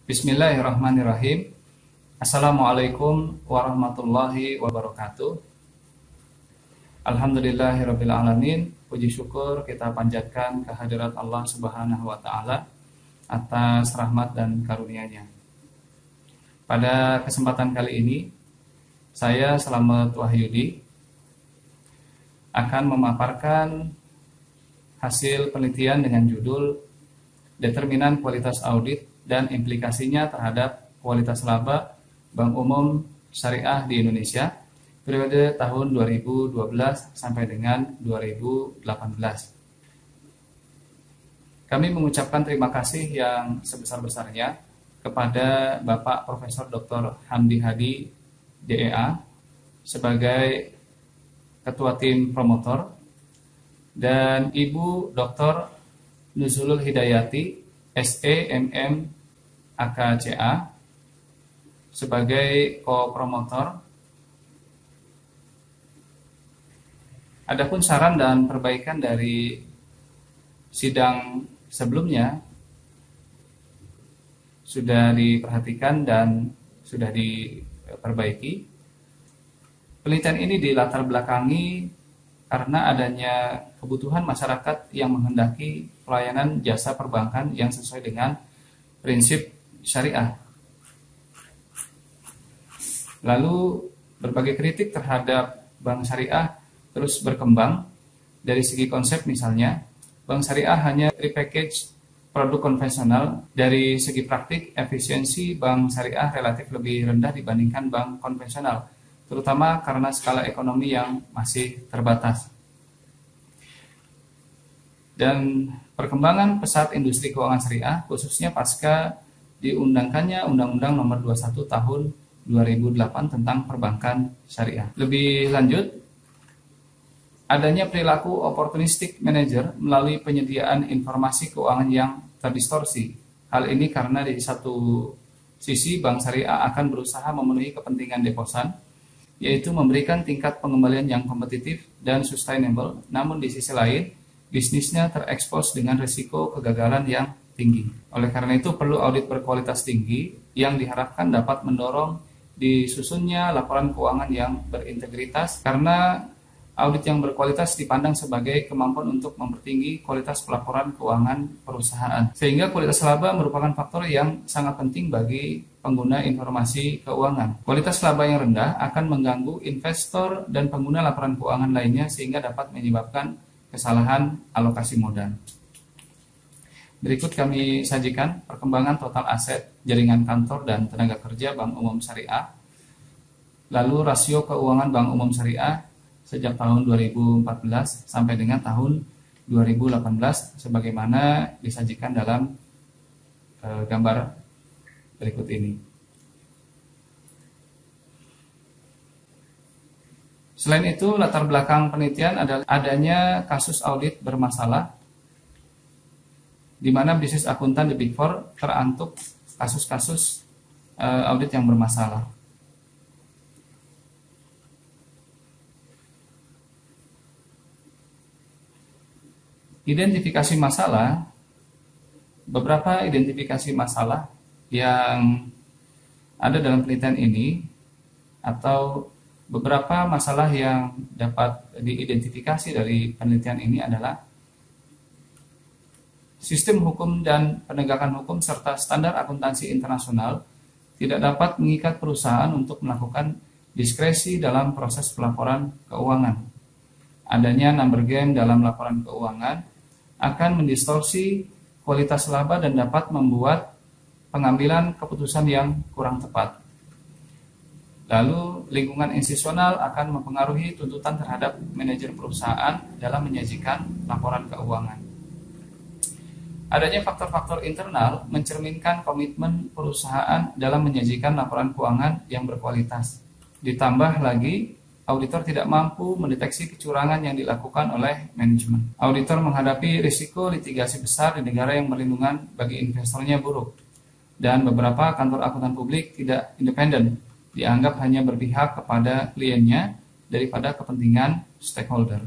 Bismillahirrahmanirrahim. Assalamualaikum warahmatullahi wabarakatuh. Alhamdulillahirabbil alamin. Puji syukur kita panjatkan kehadirat Allah Subhanahu wa taala atas rahmat dan karunia-Nya. Pada kesempatan kali ini, saya Slamet Wahyudi akan memaparkan hasil penelitian dengan judul Determinan Kualitas Audit dan implikasinya terhadap kualitas laba Bank Umum Syariah di Indonesia periode tahun 2012 sampai dengan 2018. Kami mengucapkan terima kasih yang sebesar-besarnya kepada Bapak Profesor Dr. Hamdi Hadi, DEA, sebagai Ketua Tim Promotor, dan Ibu Dr. Nuzulul Hidayati, SEMM AKCA, sebagai co-promotor. Adapun saran dan perbaikan dari sidang sebelumnya sudah diperhatikan dan sudah diperbaiki. Penelitian ini dilatar belakangi karena adanya kebutuhan masyarakat yang menghendaki pelayanan jasa perbankan yang sesuai dengan prinsip syariah. Lalu berbagai kritik terhadap bank syariah terus berkembang. Dari segi konsep misalnya, bank syariah hanya repackage produk konvensional. Dari segi praktik, efisiensi bank syariah relatif lebih rendah dibandingkan bank konvensional, terutama karena skala ekonomi yang masih terbatas. Dan perkembangan pesat industri keuangan syariah, khususnya pasca diundangkannya Undang-Undang Nomor 21 Tahun 2008 tentang perbankan syariah. Lebih lanjut, adanya perilaku opportunistic manager melalui penyediaan informasi keuangan yang terdistorsi. Hal ini karena di satu sisi bank syariah akan berusaha memenuhi kepentingan deposan, yaitu memberikan tingkat pengembalian yang kompetitif dan sustainable, namun di sisi lain bisnisnya terekspos dengan risiko kegagalan yang tinggi. Oleh karena itu perlu audit berkualitas tinggi yang diharapkan dapat mendorong disusunnya laporan keuangan yang berintegritas, karena audit yang berkualitas dipandang sebagai kemampuan untuk mempertinggi kualitas pelaporan keuangan perusahaan. Sehingga kualitas laba merupakan faktor yang sangat penting bagi pengguna informasi keuangan. Kualitas laba yang rendah akan mengganggu investor dan pengguna laporan keuangan lainnya sehingga dapat menyebabkan kesalahan alokasi modal. Berikut kami sajikan perkembangan total aset, jaringan kantor dan tenaga kerja Bank Umum Syariah, lalu rasio keuangan Bank Umum Syariah sejak tahun 2014 sampai dengan tahun 2018 sebagaimana disajikan dalam gambar berikut ini. Selain itu, latar belakang penelitian adalah adanya kasus audit bermasalah, di mana bisnis akuntan The Big Four terantuk kasus-kasus audit yang bermasalah. Identifikasi masalah, beberapa identifikasi masalah yang ada dalam penelitian ini atau beberapa masalah yang dapat diidentifikasi dari penelitian ini adalah sistem hukum dan penegakan hukum serta standar akuntansi internasional tidak dapat mengikat perusahaan untuk melakukan diskresi dalam proses pelaporan keuangan. Adanya number game dalam laporan keuangan akan mendistorsi kualitas laba dan dapat membuat pengambilan keputusan yang kurang tepat. Lalu, lingkungan institusional akan mempengaruhi tuntutan terhadap manajer perusahaan dalam menyajikan laporan keuangan. Adanya faktor-faktor internal mencerminkan komitmen perusahaan dalam menyajikan laporan keuangan yang berkualitas. Ditambah lagi, auditor tidak mampu mendeteksi kecurangan yang dilakukan oleh manajemen. Auditor menghadapi risiko litigasi besar di negara yang perlindungan bagi investornya buruk. Dan beberapa kantor akuntan publik tidak independen, dianggap hanya berpihak kepada kliennya daripada kepentingan stakeholder.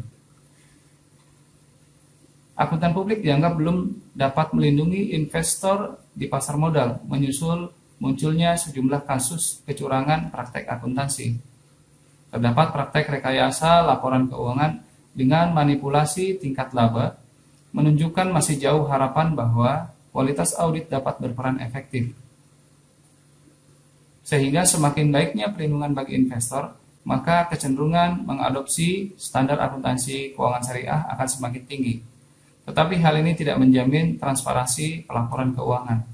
Akuntan publik dianggap belum dapat melindungi investor di pasar modal menyusul munculnya sejumlah kasus kecurangan praktek akuntansi. Terdapat praktek rekayasa laporan keuangan dengan manipulasi tingkat laba, menunjukkan masih jauh harapan bahwa kualitas audit dapat berperan efektif. Sehingga semakin baiknya perlindungan bagi investor, maka kecenderungan mengadopsi standar akuntansi keuangan syariah akan semakin tinggi. Tetapi hal ini tidak menjamin transparansi pelaporan keuangan.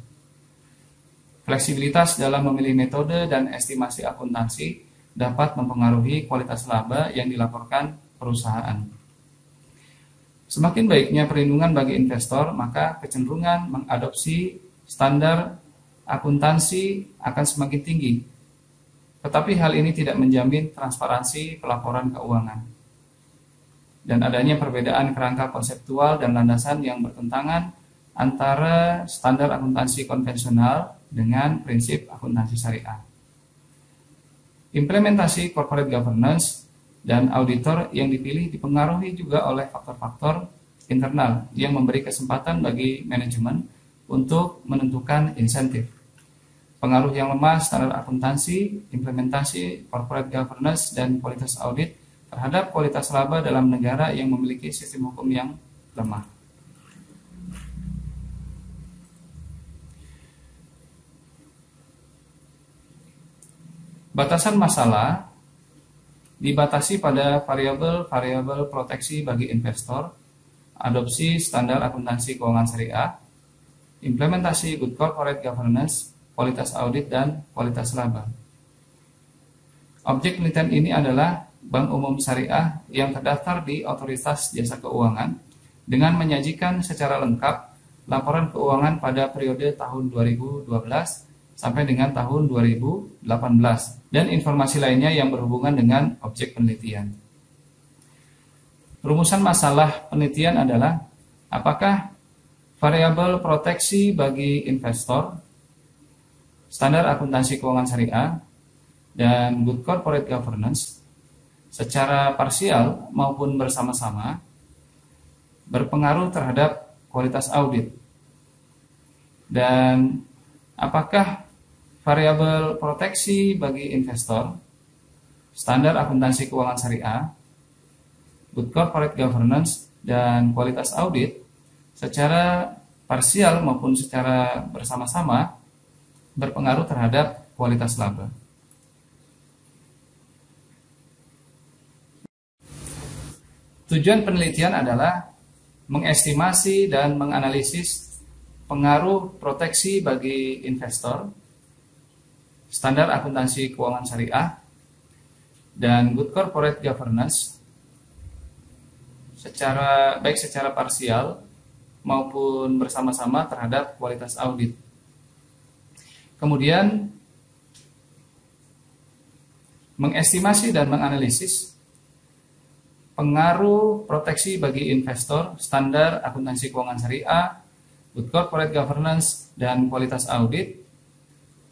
Fleksibilitas dalam memilih metode dan estimasi akuntansi dapat mempengaruhi kualitas laba yang dilaporkan perusahaan. Semakin baiknya perlindungan bagi investor, maka kecenderungan mengadopsi standar akuntansi akan semakin tinggi. Tetapi hal ini tidak menjamin transparansi pelaporan keuangan. Dan adanya perbedaan kerangka konseptual dan landasan yang bertentangan antara standar akuntansi konvensional dengan prinsip akuntansi syariah. Implementasi corporate governance dan auditor yang dipilih dipengaruhi juga oleh faktor-faktor internal yang memberi kesempatan bagi manajemen untuk menentukan insentif. Pengaruh yang lemah standar akuntansi, implementasi corporate governance, dan kualitas audit terhadap kualitas laba dalam negara yang memiliki sistem hukum yang lemah. Batasan masalah dibatasi pada variabel-variabel proteksi bagi investor, adopsi standar akuntansi keuangan syariah, implementasi good corporate governance, kualitas audit, dan kualitas laba. Objek penelitian ini adalah Bank Umum Syariah yang terdaftar di Otoritas Jasa Keuangan dengan menyajikan secara lengkap laporan keuangan pada periode tahun 2012 sampai dengan tahun 2018 dan informasi lainnya yang berhubungan dengan objek penelitian. Rumusan masalah penelitian adalah apakah variabel proteksi bagi investor, standar akuntansi keuangan syariah, dan good corporate governance secara parsial maupun bersama-sama berpengaruh terhadap kualitas audit, dan apakah variabel proteksi bagi investor, standar akuntansi keuangan syariah, good corporate governance, dan kualitas audit secara parsial maupun secara bersama-sama berpengaruh terhadap kualitas laba. Tujuan penelitian adalah mengestimasi dan menganalisis pengaruh proteksi bagi investor, standar akuntansi keuangan syariah, dan good corporate governance baik secara parsial maupun bersama-sama terhadap kualitas audit. Kemudian mengestimasi dan menganalisis pengaruh proteksi bagi investor, standar akuntansi keuangan syariah, good corporate governance, dan kualitas audit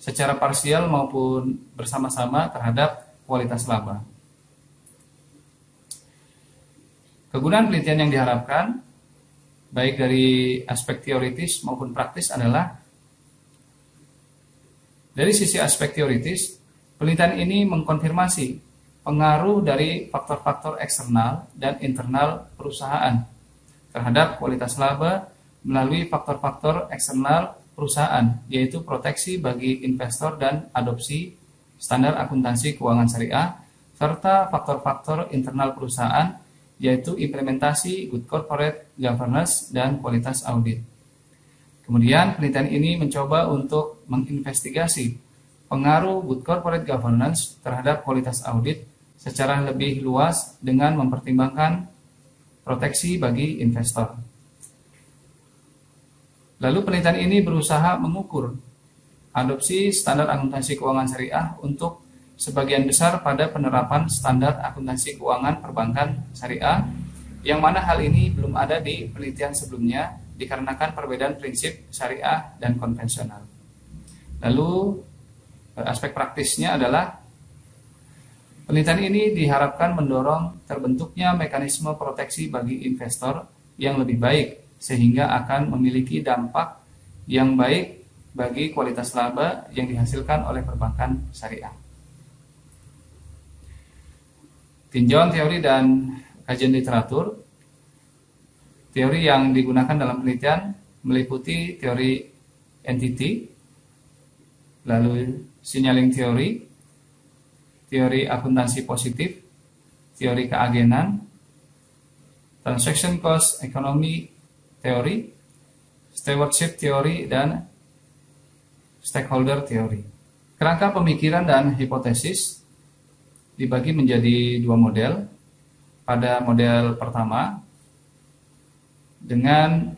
secara parsial maupun bersama-sama terhadap kualitas laba. Kegunaan penelitian yang diharapkan baik dari aspek teoritis maupun praktis adalah dari sisi aspek teoritis, penelitian ini mengkonfirmasi pengaruh dari faktor-faktor eksternal dan internal perusahaan terhadap kualitas laba melalui faktor-faktor eksternal perusahaan, yaitu proteksi bagi investor dan adopsi standar akuntansi keuangan syariah, serta faktor-faktor internal perusahaan, yaitu implementasi good corporate governance dan kualitas audit. Kemudian penelitian ini mencoba untuk menginvestigasi pengaruh good corporate governance terhadap kualitas audit secara lebih luas dengan mempertimbangkan proteksi bagi investor. Lalu penelitian ini berusaha mengukur adopsi standar akuntansi keuangan syariah untuk sebagian besar pada penerapan standar akuntansi keuangan perbankan syariah, yang mana hal ini belum ada di penelitian sebelumnya dikarenakan perbedaan prinsip syariah dan konvensional. Lalu aspek praktisnya adalah penelitian ini diharapkan mendorong terbentuknya mekanisme proteksi bagi investor yang lebih baik, sehingga akan memiliki dampak yang baik bagi kualitas laba yang dihasilkan oleh perbankan syariah. Tinjauan teori dan kajian literatur. Teori yang digunakan dalam penelitian meliputi teori entity, lalu signaling teori, teori akuntansi positif, teori keagenan, transaction cost economy teori, stewardship teori, dan stakeholder teori. Kerangka pemikiran dan hipotesis dibagi menjadi dua model. Pada model pertama, dengan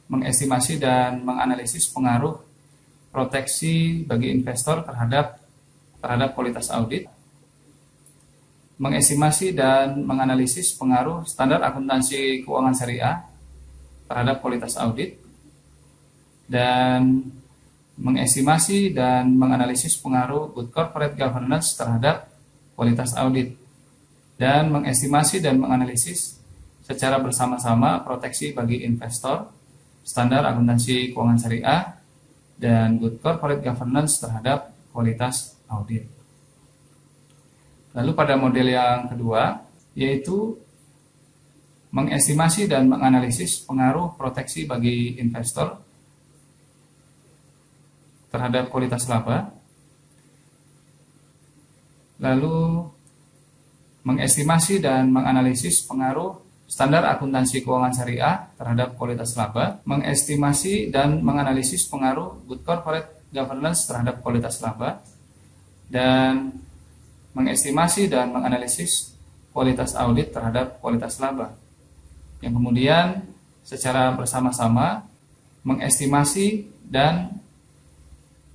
mengestimasi dan menganalisis pengaruh proteksi bagi investor terhadap kualitas audit, mengestimasi dan menganalisis pengaruh standar akuntansi keuangan syariah terhadap kualitas audit, dan mengestimasi dan menganalisis pengaruh good corporate governance terhadap kualitas audit, dan mengestimasi dan menganalisis secara bersama-sama proteksi bagi investor, standar akuntansi keuangan syariah, dan good corporate governance terhadap kualitas audit. Lalu pada model yang kedua, yaitu mengestimasi dan menganalisis pengaruh proteksi bagi investor terhadap kualitas laba, lalu mengestimasi dan menganalisis pengaruh standar akuntansi keuangan syariah terhadap kualitas laba, mengestimasi dan menganalisis pengaruh good corporate governance terhadap kualitas laba, dan mengestimasi dan menganalisis kualitas audit terhadap kualitas laba, yang kemudian secara bersama-sama mengestimasi dan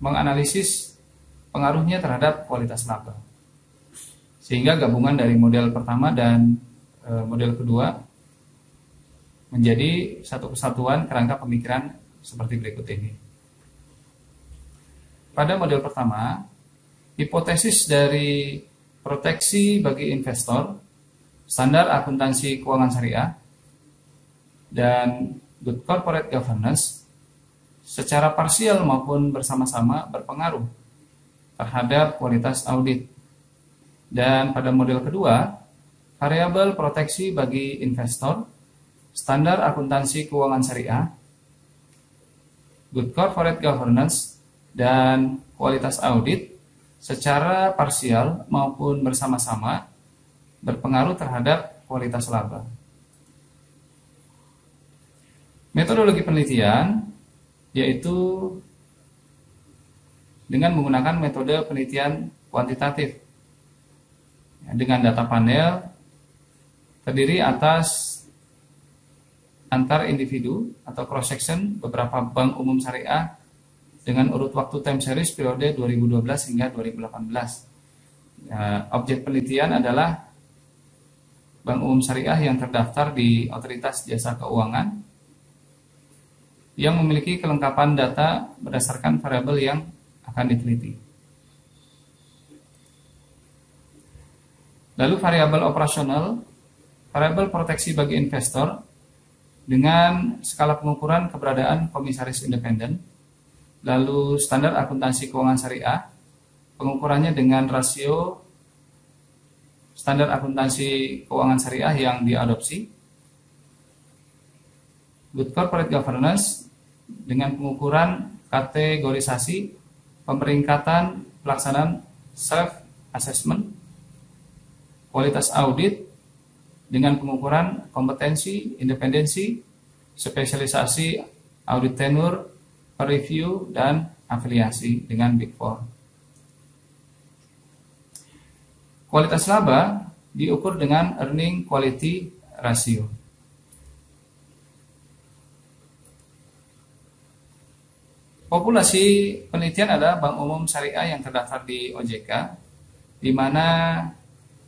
menganalisis pengaruhnya terhadap kualitas laba. Sehingga gabungan dari model pertama dan model kedua menjadi satu kesatuan kerangka pemikiran seperti berikut ini. Pada model pertama, hipotesis dari proteksi bagi investor, standar akuntansi keuangan syariah, dan good corporate governance secara parsial maupun bersama-sama berpengaruh terhadap kualitas audit. Dan pada model kedua, variabel proteksi bagi investor, standar akuntansi keuangan syariah, good corporate governance, dan kualitas audit secara parsial maupun bersama-sama berpengaruh terhadap kualitas laba. Metodologi penelitian yaitu dengan menggunakan metode penelitian kuantitatif dengan data panel terdiri atas antar individu atau cross section beberapa bank umum syariah dengan urut waktu time series periode 2012 hingga 2018. Objek penelitian adalah bank umum syariah yang terdaftar di Otoritas Jasa Keuangan yang memiliki kelengkapan data berdasarkan variabel yang akan diteliti. Lalu variabel operasional, variabel proteksi bagi investor dengan skala pengukuran keberadaan komisaris independen, lalu standar akuntansi keuangan syariah, pengukurannya dengan rasio standar akuntansi keuangan syariah yang diadopsi, good corporate governance dengan pengukuran kategorisasi, pemeringkatan pelaksanaan self-assessment, kualitas audit dengan pengukuran kompetensi, independensi, spesialisasi, audit tenure, review, dan afiliasi dengan Big Four. Kualitas laba diukur dengan earning quality ratio. Populasi penelitian adalah bank umum syariah yang terdaftar di OJK, di mana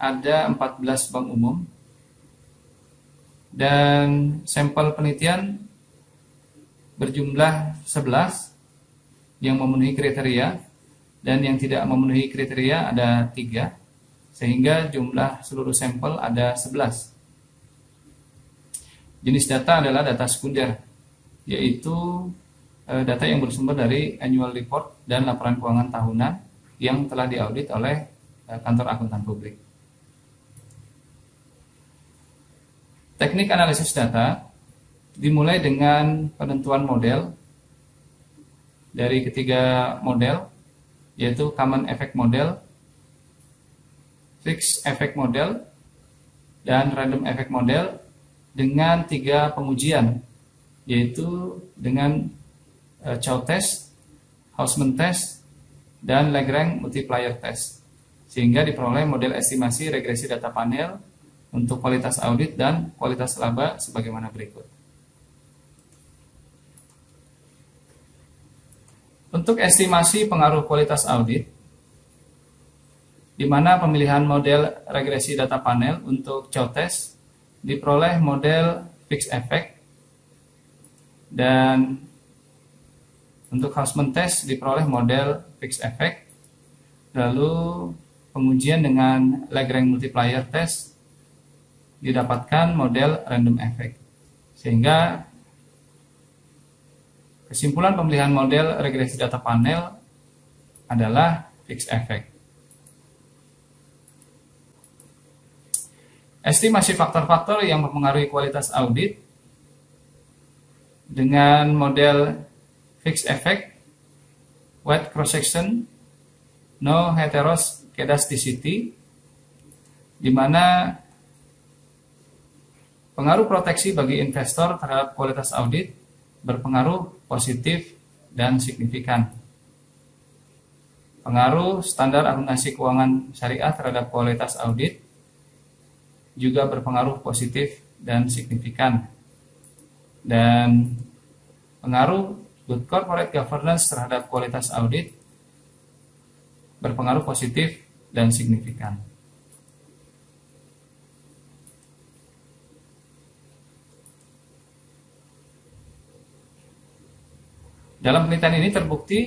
ada 14 bank umum, dan sampel penelitian berjumlah 11 yang memenuhi kriteria, dan yang tidak memenuhi kriteria ada 3, sehingga jumlah seluruh sampel ada 11. Jenis data adalah data sekunder, yaitu data yang bersumber dari annual report dan laporan keuangan tahunan yang telah diaudit oleh kantor akuntan publik. Teknik analisis data dimulai dengan penentuan model dari ketiga model, yaitu common effect model, fixed effect model, dan random effect model dengan 3 pengujian, yaitu dengan Chow test, Hausman test, dan Lagrange multiplier test, sehingga diperoleh model estimasi regresi data panel untuk kualitas audit dan kualitas laba sebagaimana berikut. Untuk estimasi pengaruh kualitas audit, di mana pemilihan model regresi data panel untuk Chow test diperoleh model fixed effect, dan untuk Hausman test diperoleh model fixed effect. Lalu pengujian dengan Lagrange multiplier test didapatkan model random effect, sehingga kesimpulan pemilihan model regresi data panel adalah fixed effect. Estimasi faktor-faktor yang mempengaruhi kualitas audit dengan model fixed effect, wide cross section, no heteroskedasticity, di mana pengaruh proteksi bagi investor terhadap kualitas audit berpengaruh positif dan signifikan. Pengaruh standar akuntansi keuangan syariah terhadap kualitas audit juga berpengaruh positif dan signifikan. Dan pengaruh good corporate governance terhadap kualitas audit berpengaruh positif dan signifikan. Dalam penelitian ini terbukti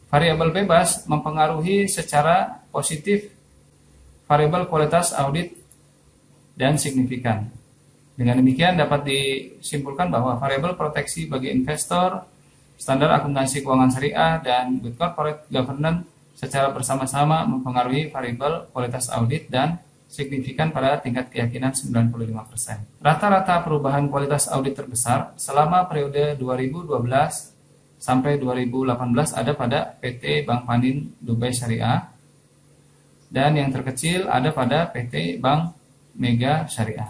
variabel bebas mempengaruhi secara positif variabel kualitas audit dan signifikan. Dengan demikian dapat disimpulkan bahwa variabel proteksi bagi investor, standar akuntansi keuangan syariah, dan good corporate governance secara bersama-sama mempengaruhi variabel kualitas audit dan signifikan pada tingkat keyakinan 95%. Rata-rata perubahan kualitas audit terbesar selama periode 2012 sampai 2018 ada pada PT Bank Panin Dubai Syariah, dan yang terkecil ada pada PT Bank Mega Syariah.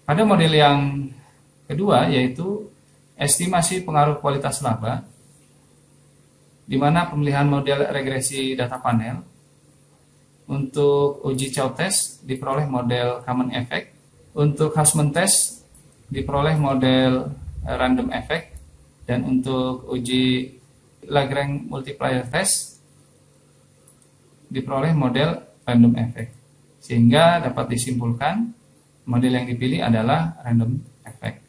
Pada model yang kedua, yaitu estimasi pengaruh kualitas laba, di mana pemilihan model regresi data panel untuk uji Chow test diperoleh model common effect, untuk Hausman test diperoleh model random effect, dan untuk uji Lagrange multiplier test diperoleh model random effect, sehingga dapat disimpulkan model yang dipilih adalah random effect.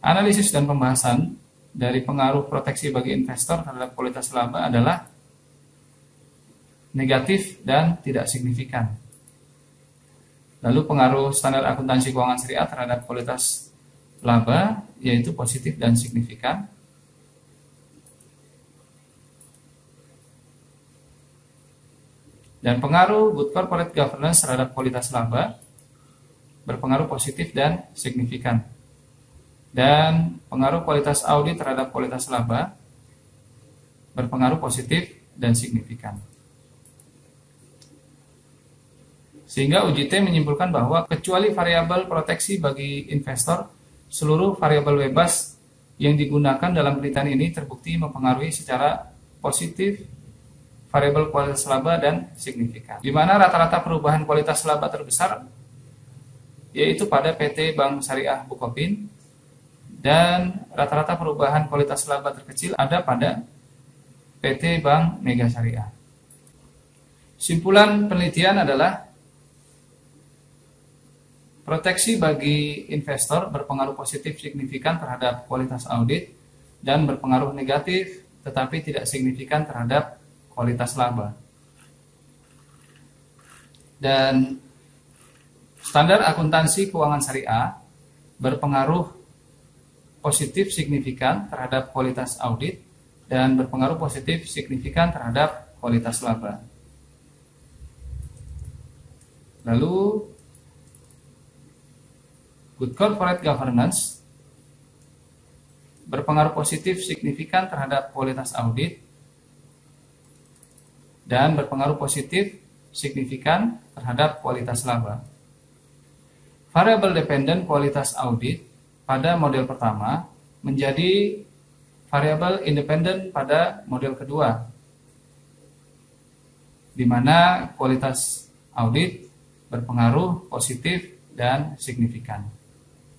Analisis dan pembahasan dari pengaruh proteksi bagi investor terhadap kualitas laba adalah negatif dan tidak signifikan. Lalu pengaruh standar akuntansi keuangan syariah terhadap kualitas laba yaitu positif dan signifikan. Dan pengaruh good corporate governance terhadap kualitas laba berpengaruh positif dan signifikan. Dan pengaruh kualitas audit terhadap kualitas laba berpengaruh positif dan signifikan. Sehingga UJT menyimpulkan bahwa kecuali variabel proteksi bagi investor, seluruh variabel bebas yang digunakan dalam penelitian ini terbukti mempengaruhi secara positif variabel kualitas laba dan signifikan. Di mana rata-rata perubahan kualitas laba terbesar yaitu pada PT Bank Syariah Bukopin, dan rata-rata perubahan kualitas laba terkecil ada pada PT Bank Mega Syariah. Simpulan penelitian adalah proteksi bagi investor berpengaruh positif signifikan terhadap kualitas audit dan berpengaruh negatif tetapi tidak signifikan terhadap kualitas laba. Dan Standar akuntansi keuangan syariah berpengaruh positif signifikan terhadap kualitas audit dan berpengaruh positif signifikan terhadap kualitas laba. Lalu, good corporate governance berpengaruh positif signifikan terhadap kualitas audit dan berpengaruh positif signifikan terhadap kualitas laba. Variable dependent kualitas audit pada model pertama menjadi variable independent pada model kedua, di mana kualitas audit berpengaruh positif dan signifikan.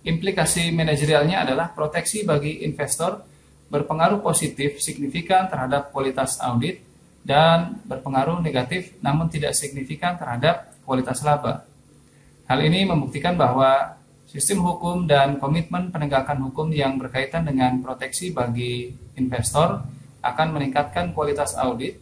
Implikasi manajerialnya adalah proteksi bagi investor berpengaruh positif signifikan terhadap kualitas audit dan berpengaruh negatif namun tidak signifikan terhadap kualitas laba. Hal ini membuktikan bahwa sistem hukum dan komitmen penegakan hukum yang berkaitan dengan proteksi bagi investor akan meningkatkan kualitas audit.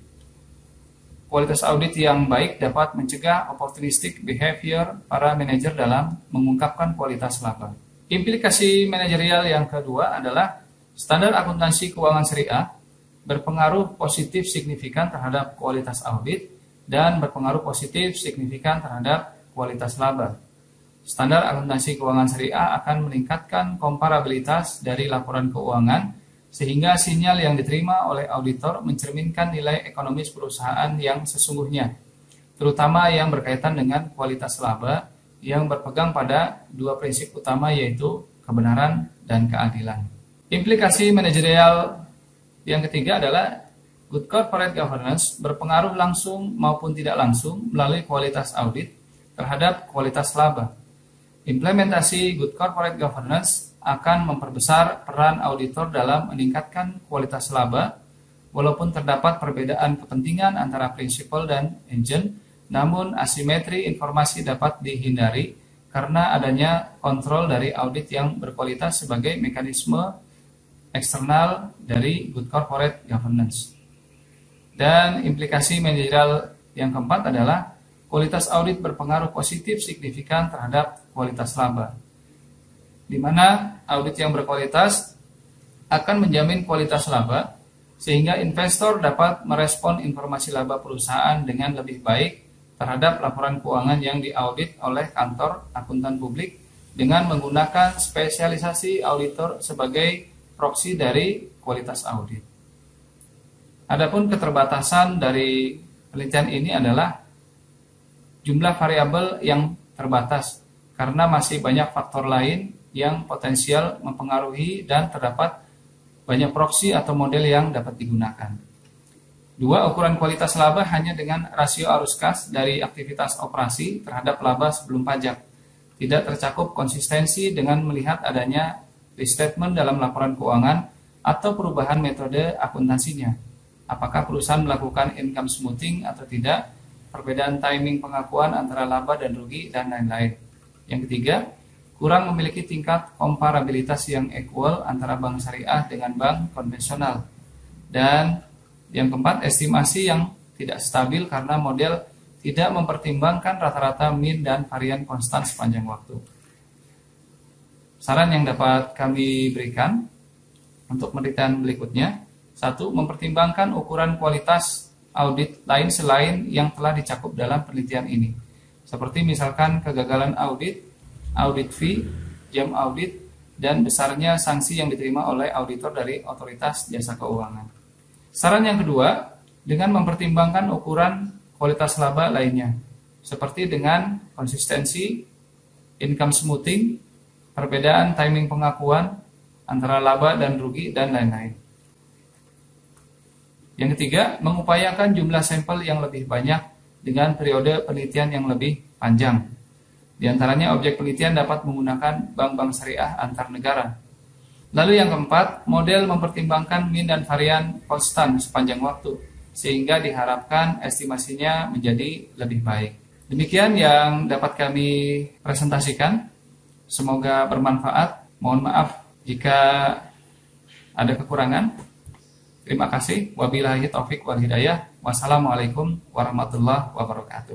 Kualitas audit yang baik dapat mencegah opportunistic behavior para manajer dalam mengungkapkan kualitas laba. Implikasi manajerial yang kedua adalah standar akuntansi keuangan syariah berpengaruh positif signifikan terhadap kualitas audit dan berpengaruh positif signifikan terhadap kualitas laba. Standar akuntansi keuangan syariah akan meningkatkan komparabilitas dari laporan keuangan sehingga sinyal yang diterima oleh auditor mencerminkan nilai ekonomis perusahaan yang sesungguhnya, terutama yang berkaitan dengan kualitas laba yang berpegang pada dua prinsip utama yaitu kebenaran dan keadilan. Implikasi manajerial yang ketiga adalah good corporate governance berpengaruh langsung maupun tidak langsung melalui kualitas audit terhadap kualitas laba. Implementasi good corporate governance akan memperbesar peran auditor dalam meningkatkan kualitas laba, walaupun terdapat perbedaan kepentingan antara prinsipal dan agent, namun asimetri informasi dapat dihindari karena adanya kontrol dari audit yang berkualitas sebagai mekanisme eksternal dari good corporate governance. Dan implikasi manajerial yang keempat adalah kualitas audit berpengaruh positif signifikan terhadap kualitas laba, di mana audit yang berkualitas akan menjamin kualitas laba sehingga investor dapat merespon informasi laba perusahaan dengan lebih baik terhadap laporan keuangan yang diaudit oleh kantor akuntan publik dengan menggunakan spesialisasi auditor sebagai proksi dari kualitas audit. Adapun keterbatasan dari penelitian ini adalah jumlah variabel yang terbatas karena masih banyak faktor lain yang potensial mempengaruhi dan terdapat banyak proksi atau model yang dapat digunakan. Dua, ukuran kualitas laba hanya dengan rasio arus kas dari aktivitas operasi terhadap laba sebelum pajak. Tidak tercakup konsistensi dengan melihat adanya restatement dalam laporan keuangan atau perubahan metode akuntansinya. Apakah perusahaan melakukan income smoothing atau tidak, perbedaan timing pengakuan antara laba dan rugi, dan lain-lain. Yang ketiga, kurang memiliki tingkat komparabilitas yang equal antara bank syariah dengan bank konvensional. Dan yang keempat, estimasi yang tidak stabil karena model tidak mempertimbangkan rata-rata mean dan varian konstan sepanjang waktu. Saran yang dapat kami berikan untuk penelitian berikutnya: 1. Mempertimbangkan ukuran kualitas audit lain selain yang telah dicakup dalam penelitian ini, seperti misalkan kegagalan audit, audit fee, jam audit, dan besarnya sanksi yang diterima oleh auditor dari otoritas jasa keuangan. Saran yang kedua, dengan mempertimbangkan ukuran kualitas laba lainnya, seperti dengan konsistensi, income smoothing, perbedaan timing pengakuan antara laba dan rugi, dan lain-lain. Yang ketiga, mengupayakan jumlah sampel yang lebih banyak dengan periode penelitian yang lebih panjang. Di antaranya objek penelitian dapat menggunakan bank-bank syariah antar negara. Lalu yang keempat, model mempertimbangkan mean dan varian konstan sepanjang waktu, sehingga diharapkan estimasinya menjadi lebih baik. Demikian yang dapat kami presentasikan. Semoga bermanfaat. Mohon maaf jika ada kekurangan. Terima kasih. Wabillahi taufik wal hidayah. Wassalamualaikum warahmatullahi wabarakatuh.